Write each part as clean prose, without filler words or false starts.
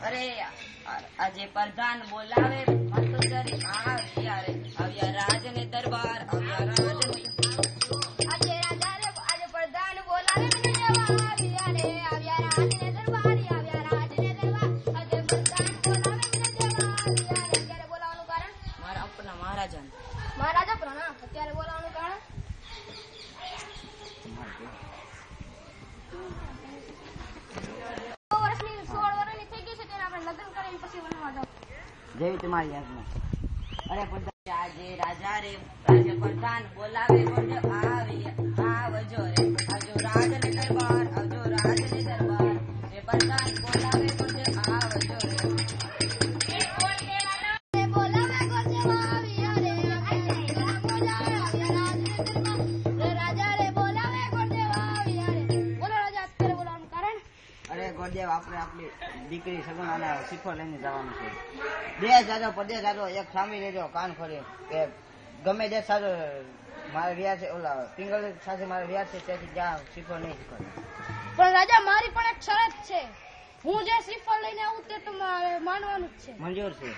અરે આજે પ્રધાન બોલાવે આવ્યા રાજ ને દરબાર આવ્યા રાજ આજે પ્રધાન બોલાવે મને જવા આવ્યા રે આવ્યા રાજ ને દરબાર આવ્યા રાજ ને દરબાર આજે પ્રધાન બોલાવે મને જવા આવ્યા રે. અત્યારે બોલાવવાનું કારણ મારા આપના મહારાજા પ્રાણા અત્યારે બોલાવવાનું કારણ 16 વર્ષની થઈ ગઈ છે ત્યારે આપણે લગ્ન કરીને પછી વનવા જાવ જેવી તમારી આજ્ઞા. અરે પ્રધાન આજે રાજા રે રાજ્ય પ્રધાન બોલાવે આવજો રે આવજો રાજ ને દરબાર આવજો રાજ ને દરબાર જે પ્રધાન બોલાવે આવજો રે ગોરદેવ આપણે આપણી દીકરી સગુણાને શીખો લઈને જવાનું છે. દેશ જાજો પ્રદેશ જાજો એક સામી લેજો કાન ખોલી કે ગમે દેશ સાજો મારે વ્યાર છે ઓલા પિંગલ સાથે મારે વ્યાર છે ત્યાંથી જ્યાં શીખો નહીં શીખો. પણ રાજા મારી પણ એક શરત છે હું જે શ્રીફળ લઈને આવું તે તમારે માનવાનું જ છે. મંજૂર છે.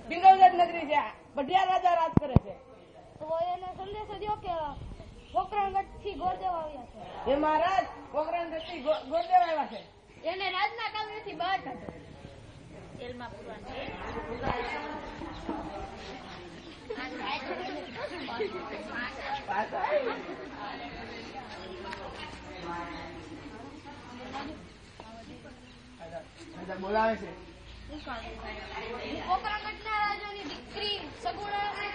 પિંગલગઢ નગરી છે બઢિયા રાજા રાજ કરે છે. તો એને સંદેશો દો કે પોકરણગઢ થી ગોરદેવ આવ્યા છે. એ મહારાજ પોકરણગઢ થી ગોરદેવ આવ્યા છે. એને રાજના કામથી બહાર કાઢો. જેલમાં બોલાવે છે. પોકરણગઢના રાજાની દીકરી સગુણાને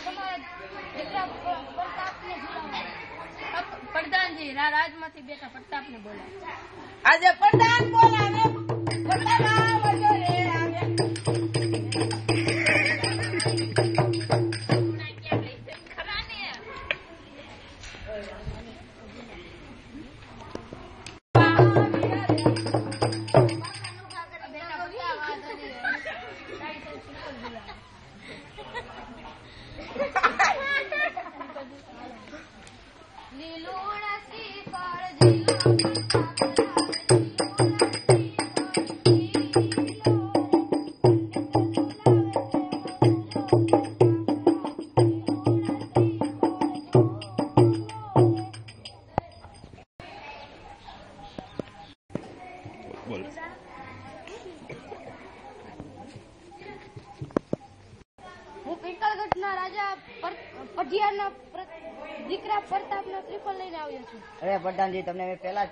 તમારા દીકરા પ્રતાપને બોલાવો. પ્રધાનજી રાજમાંથી બેઠા પ્રતાપને બોલાવો. આજે પ્રધાન બોલાવે પ્રધાન આવજો રે આવ્યા. હું પિંગલગઢના રાજા પઢિયાના દીકરા પ્રતાપના શ્રીફળ લઈને આવ્યો છું. અરે પ્રધાનજી તમને મેં પહેલા જ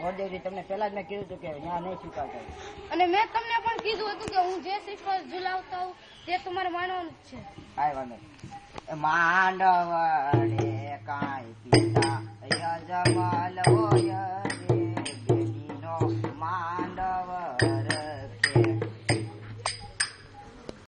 ગોરદેવજી તમને પહેલા જ મેં કીધું હતું કે ત્યાં નહીં સ્વીકારતા. અને મેં તમને પણ કીધું હતું કે હું જે શ્રીફળ ઝુલાવતા હોઉં તે તમારે માનવાનું જ છે. કાંઈ વાંધો માંડવડે કાંઈ પિતા યજમાન